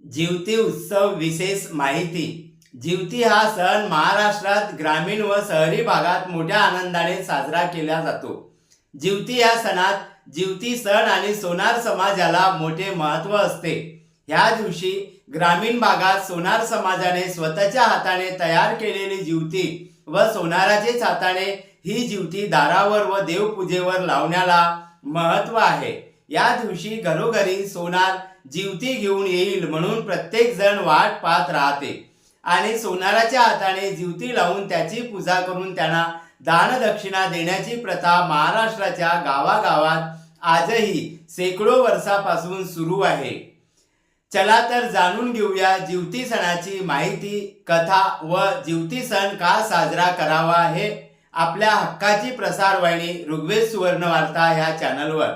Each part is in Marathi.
जिवती उत्सव विशेष माहिती. जिवती हा सण महाराष्ट्रात ग्रामीण व शहरी भागात मोठ्या आनंदाने साजरा केला जातो. जिवती या सणात जिवती सण आणि सोनार समाजाला मोठे महत्त्व असते. ह्या दिवशी ग्रामीण भागात सोनार समाजाने स्वतःच्या हाताने तयार केलेली जिवती व सोनाराचेच हाताने ही जिवती दारावर व देवपूजेवर लावण्याला महत्त्व आहे. या दिवशी घरोघरी सोनार जिवती घेऊन येईल म्हणून प्रत्येक जण वाट पाहत राहते आणि सोनाराच्या हाताने जिवती लावून त्याची पूजा करून त्यांना दानदक्षिणा देण्याची प्रथा महाराष्ट्राच्या गावागावात आजही शेकडो वर्षापासून सुरू आहे. चला तर जाणून घेऊया जिवती सणाची माहिती, कथा व जिवती सण का साजरा करावा हे आपल्या हक्काची प्रसारवाहिनी ऋग्वेद सुवर्णवार्ता ह्या चॅनलवर.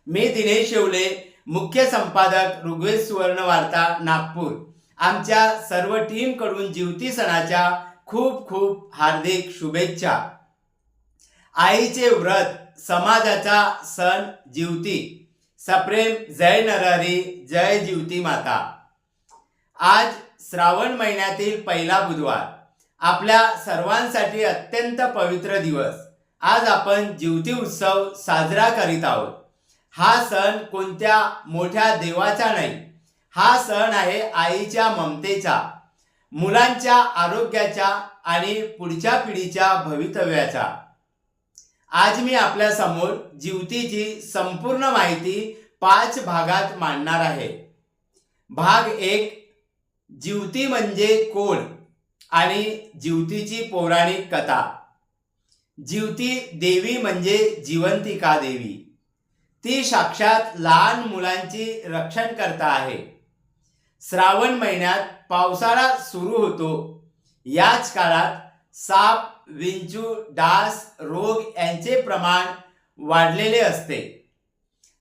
मी दिनेश शेवले, मुख्य संपादक ऋग्वेद सुवर्णवार्ता नागपूर. आमच्या सर्व टीम कडून जिवती सणाच्या खूप खूप हार्दिक शुभेच्छा. आईचे व्रत, समाजाचा सण जिवती. सप्रेम जय नरहरी, जय जिवती माता. आज श्रावण महिन्यातील पहिला बुधवार, आपल्या सर्वांसाठी अत्यंत पवित्र दिवस. आज आपण जिवती उत्सव साजरा करीत आहोत. हा सण कोणत्या मोठ्या देवाचा नाही, हा सण आहे आईच्या ममतेचा, मुलांच्या आरोग्याच्या आणि पुढच्या पिढीच्या भवितव्याचा. आज मी आपल्या समोर जिवतीची संपूर्ण माहिती 5 भागात मांडणार आहे. भाग 1, जिवती म्हणजे कोण आणि जिवतीची पौराणिक कथा. जिवती देवी म्हणजे जिवंतिका देवी. ती साक्षात लहान मुलांची रक्षणकर्ता आहे. श्रावण महिन्यात पावसाळा सुरू होतो. याच काळात साप, विंचू, डास, रोग यांचे प्रमाण वाढलेले असते.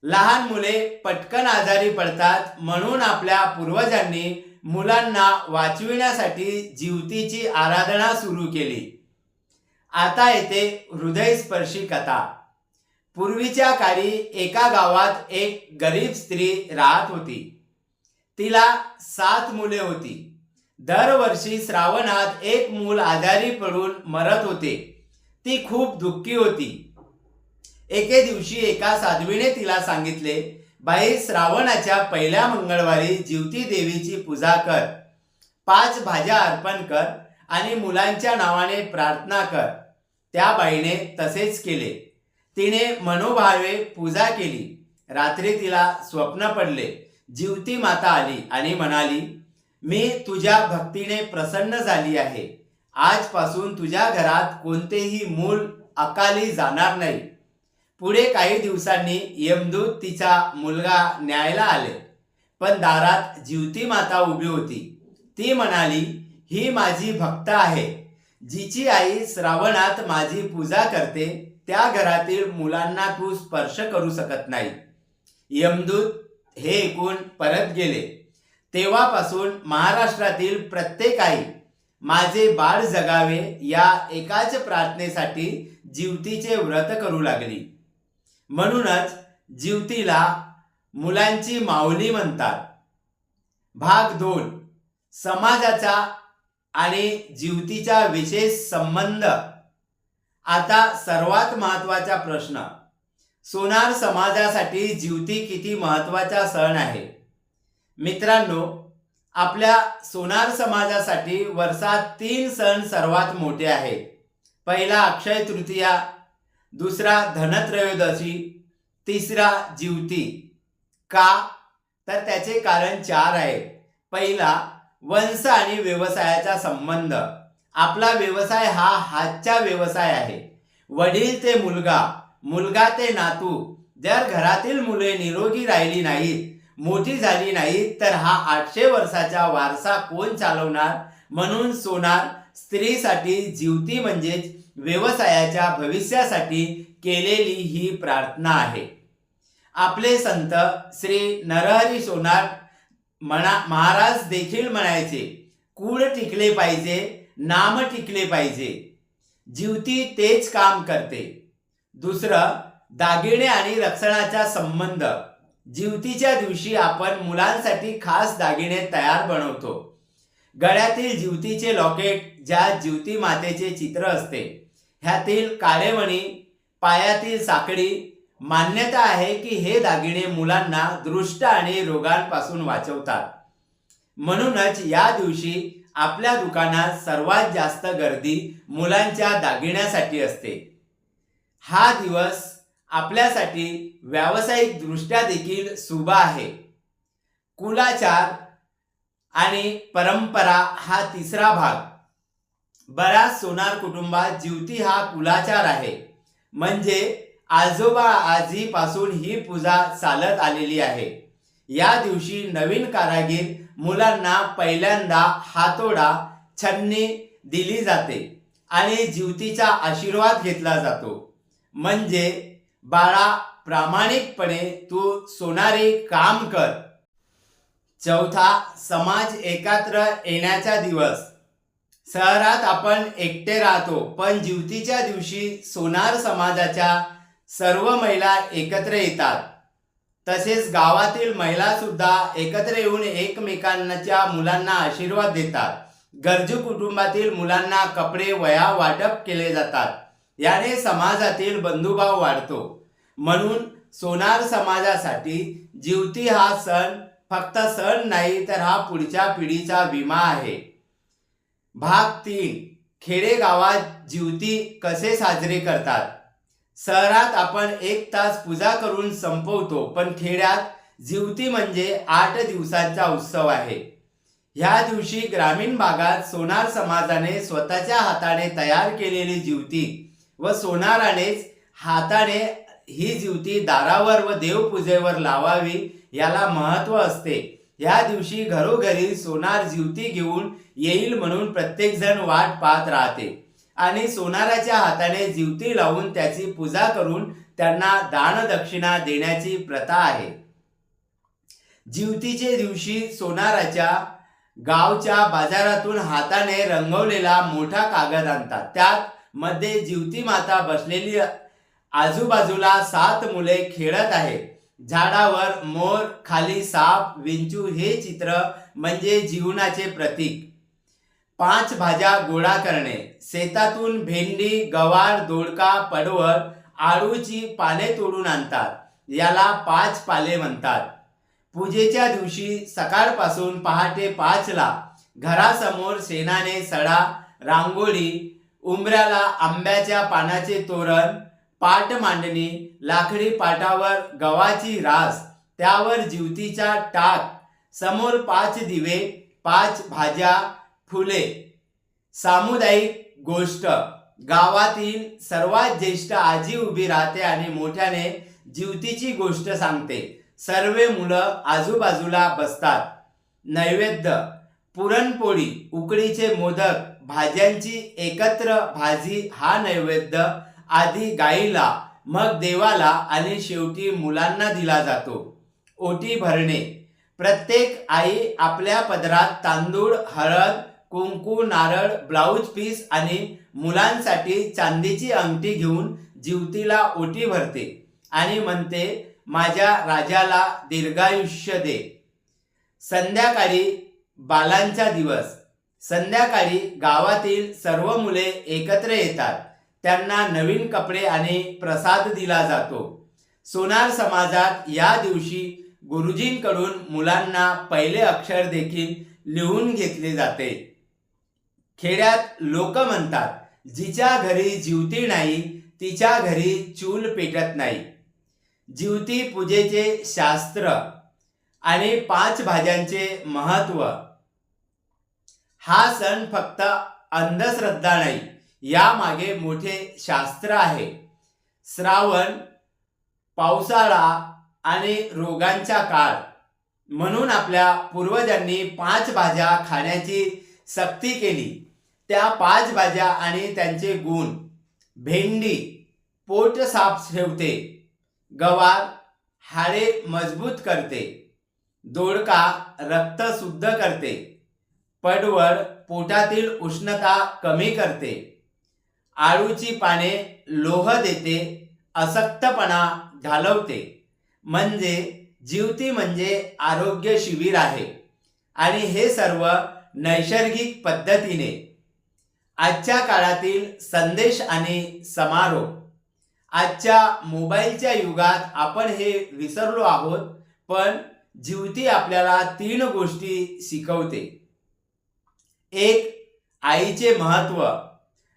लहान मुले पटकन आजारी पडतात, म्हणून आपल्या पूर्वजांनी मुलांना वाचविण्यासाठी जिवतीची आराधना सुरू केली. आता येते हृदयस्पर्शी कथा. पूर्वीच्या काळी एका गावात एक गरीब स्त्री राहत होती. तिला 7 मुले होती. दरवर्षी श्रावणात एक मूल आजारी पडून मरत होते. ती खूप दुःखी होती. एके दिवशी एका साध्वीने तिला सांगितले, बाई, श्रावणाच्या पहिल्या मंगळवारी जिवती देवीची पूजा कर, 5 भाज्या अर्पण कर आणि मुलांच्या नावाने प्रार्थना कर. त्या बाईने तसेच केले. तिने मनोभावे पूजा केली. रात्री तिला स्वप्न पडले. जिवती माता आली आणि म्हणाली, मी तुझ्या भक्तीने प्रसन्न झाली आहे. आजपासून तुझ्या घरात कोणतेही मूल अकाली जाणार नाही. पुढे काही दिवसांनी यमदूत तिचा मुलगा न्यायला आले, पण दारात जिवती माता उभी होती. ती म्हणाली, ही माझी भक्त आहे, जिची आई श्रावणात माझी पूजा करते. त्या घरातील मुलांना तू स्पर्श करू शकत नाही. यमदूत हे ऐकून परत गेले. तेव्हापासून महाराष्ट्रातील प्रत्येक आई माझे बाळ जगावे या एकाच प्रार्थनेसाठी जिवतीचे व्रत करू लागली. म्हणूनच जिवतीला मुलांची माऊली म्हणतात. भाग 2, समाजाचा आणि जिवतीचा विशेष संबंध. आता सर्वात महत्त्वाचा प्रश्न, सोनार समाजासाठी जिवती किती महत्त्वाचा सण आहे? मित्रांनो, आपल्या सोनार समाजासाठी वर्षात 3 सण सर्वात मोठे आहेत. पहिला अक्षय तृतीया, दुसरा धनत्रयोदशी, तिसरा जिवती. का? तर त्याचे कारण 4 आहे. पहिला, वंश आणि व्यवसायाचा संबंध. आपला व्यवसाय हा हातचा व्यवसाय आहे. वडील ते मुलगा, मुलगा ते नातू. जर घरातील मुले निरोगी राहिली नाहीत, मोठी झाली नाहीत, तर हा 800 वर्षाचा वारसा कोण चालवणार? म्हणून सोनार स्त्रीसाठी जिवती म्हणजेच व्यवसायाच्या भविष्यासाठी केलेली ही प्रार्थना आहे. आपले संत श्री नरहरी सोनार महाराज देखील म्हणायचे, कूळ टिकले पाहिजे, नाम टिकले पाहिजे. जिवती तेच काम करते. दुसरं, दागिने आणि रक्षणाचा संबंध. जिवतीच्या दिवशी आपण मुलांसाठी खास दागिने तयार बनवतो. गळ्यातील जिवतीचे लॉकेट, ज्यात जिवती मातेचे चित्र असते, ह्यातील काळे मणी, पायातील साखळी, मान्यता आहे की हे दागिने मुलांना दृष्ट आणि रोगांपासून वाचवतात. म्हणूनच या दिवशी आपल्या दुकानात सर्वात जास्त गर्दी मुलांच्या दागिन्यासाठी असते. हा दिवस आपल्यासाठी व्यावसायिक दृष्ट्या देखील शुभ आहे. कुलाचार आणि परंपरा हा तिसरा भाग. बऱ्याच सोनार कुटुंबात जिवती हा कुलाचार आहे, म्हणजे आजोबा आजीपासून ही पूजा चालत आलेली आहे. या दिवशी नवीन कारागीर मुलांना पहिल्यांदा हातोडा, छन्नी दिली जाते आणि जिवतीचा आशीर्वाद घेतला जातो, म्हणजे बाळा प्रामाणिकपणे तू सोनारी काम कर. चौथा, समाज एकत्र येण्याचा दिवस. शहरात आपण एकटे राहतो, पण जिवतीच्या दिवशी सोनार समाजाच्या सर्व महिला एकत्र येतात. तसेच गावातील महिला सुद्धा एकत्र येऊन एकमेकांच्या मुलांना आशीर्वाद देतात. गरजू कुटुंबातील मुलांना कपडे, वह्या वाटप केले जातात. याने समाजातील बंधुभाव वाढतो. म्हणून सोनार समाजासाठी जिवती हा सण फक्त सण नाही, तर हा पुढच्या पिढीचा विमा आहे. भाग 3. खेडेगावात जिवती कसे साजरे करतात. शहरात आपण 1 तास पूजा करून संपवतो, पण खेड्यात जिवती म्हणजे 8 दिवसांचा उत्सव आहे. ह्या दिवशी ग्रामीण भागात सोनार समाजाने स्वतःच्या हाताने तयार केलेली जिवती व सोनारानेच हाताने ही जिवती दारावर व देवपूजेवर लावावी, याला महत्त्व असते. या दिवशी घरोघरी सोनार जिवती घेऊन येईल म्हणून प्रत्येकजण वाट पाहत राहते आणि सोनाराच्या हाताने जिवती लावून त्याची पूजा करून त्यांना दानदक्षिणा देण्याची प्रथा आहे. जिवतीचे दिवशी सोनाराच्या गावच्या बाजारातून हाताने रंगवलेला मोठा कागद आणतात. त्यात मध्ये जिवती माता बसलेली, आजूबाजूला 7 मुले खेळत आहेत. झाडावर मोर, खाली साप, विंचू हे चित्र म्हणजे जीवनाचे प्रतीक. 5 भाज्या गोळा करणे. शेतातून भेंडी, गवार, दोडका, पडवळ, आळूची पाने तोडून आणतात. याला 5 पाले म्हणतात. पूजेच्या दिवशी सकाळपासून पहाटे 5ला घरासमोर शेणाने सडा, रांगोळी, उंबऱ्याला आंब्याच्या पानाचे तोरण, पाट मांडणी, लाकडी पाटावर गव्हाची रास, त्यावर जिवतीचा टाक, समोर 5 दिवे, 5 भाज्या, फुले. सामुदायिक गोष्ट. गावातील सर्वात ज्येष्ठ आजी उभी राहते आणि मोठ्याने जिवतीची गोष्ट सांगते. सर्व मुलं आजूबाजूला बसतात. नैवेद्य. पुरणपोळी, उकडीचे मोदक, भाज्यांची एकत्र भाजी हा नैवेद्य आधी गाईला, मग देवाला आणि शेवटी मुलांना दिला जातो. ओटी भरणे. प्रत्येक आई आपल्या पदरात तांदूळ, हळद, कुंकू, नारळ, ब्लाऊज पीस आणि मुलांसाठी चांदीची अंगठी घेऊन जिवतीला ओटी भरते आणि म्हणते, माझ्या राजाला दीर्घायुष्य दे. संध्याकाळी बालांचा दिवस. संध्याकाळी गावातील सर्व मुले एकत्र येतात. त्यांना नवीन कपडे आणि प्रसाद दिला जातो. सोनार समाजात या दिवशी गुरुजींकडून मुलांना पहिले अक्षर देखील लिहून घेतले जाते. खेड्यात लोक म्हणतात, जिच्या घरी जिवती नाही तिच्या घरी चूल पेटत नाही. जिवती पूजेचे शास्त्र आणि 5 भाज्यांचे महत्त्व. हा सण फक्त अंधश्रद्धा नाही, यामागे मोठे शास्त्र आहे. श्रावण, पावसाळा आणि रोगांचा काळ, म्हणून आपल्या पूर्वजांनी 5 भाज्या खाण्याची सक्ती केली. त्या 5 भाज्या आणि त्यांचे गुण. भेंडी पोट साफ ठेवते. गवार हाडे मजबूत करते. दोडका रक्त शुद्ध करते. पडवळ पोटातील उष्णता कमी करते. आळूची पाने लोह देते, अशक्तपणा घालवते. म्हणजे ज्युती म्हणजे आरोग्य शिबिर आहे आणि हे सर्व नैसर्गिक पद्धतीने. आजच्या काळातील संदेश आणि समारोप. आजच्या मोबाईलच्या युगात आपण हे विसरलो आहोत, पण ज्युती आपल्याला 3 गोष्टी शिकवते. एक, आईचे महत्त्व.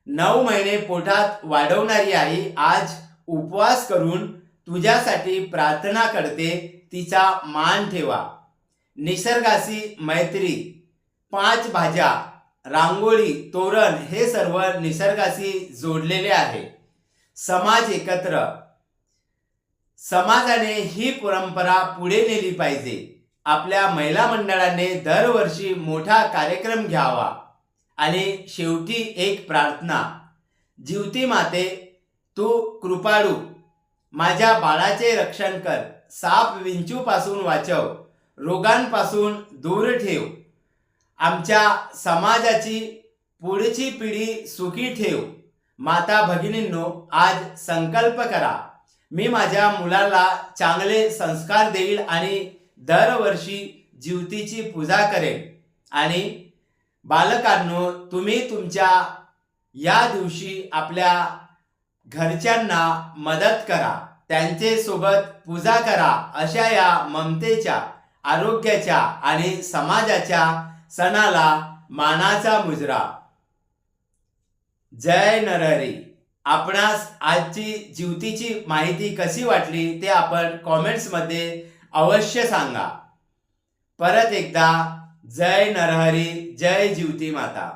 9 महिने पोटात वाढवणारी आई आज उपवास करून तुझ्यासाठी प्रार्थना करते, तिचा मान ठेवा. निसर्गाशी मैत्री. 5 भाज्या, रांगोळी, तोरण हे सर्व निसर्गाशी जोडलेले आहे. समाज एकत्र. समाजाने ही परंपरा पुढे नेली पाहिजे. आपल्या महिला मंडळाने दरवर्षी मोठा कार्यक्रम घ्यावा. आणि शेवटी एक प्रार्थना. ज्युती माते, तू कृपाळू, माझ्या बाळाचे रक्षण कर. साप विंचूपासून वाचव, रोगांपासून दूर ठेव. आमच्या समाजाची पुढची पिढी सुखी ठेव. माता भगिनींनो, आज संकल्प करा, मी माझ्या मुलाला चांगले संस्कार देईल आणि दरवर्षी ज्युतीची पूजा करेन. आणि बालकांनो, तुम्ही तुमच्या या दिवशी आपल्या घरच्यांना मदत करा, त्यांचे सोबत पूजा करा. अशा या ममतेच्या, आरोग्याच्या आणि समाजाच्या सणाला मानाचा मुजरा. जय नरहरी. आपणास आजची ज्युतीची माहिती कशी वाटली ते आपण कॉमेंट्समध्ये अवश्य सांगा. परत एकदा जय नरहरी, जय ज्युती माता.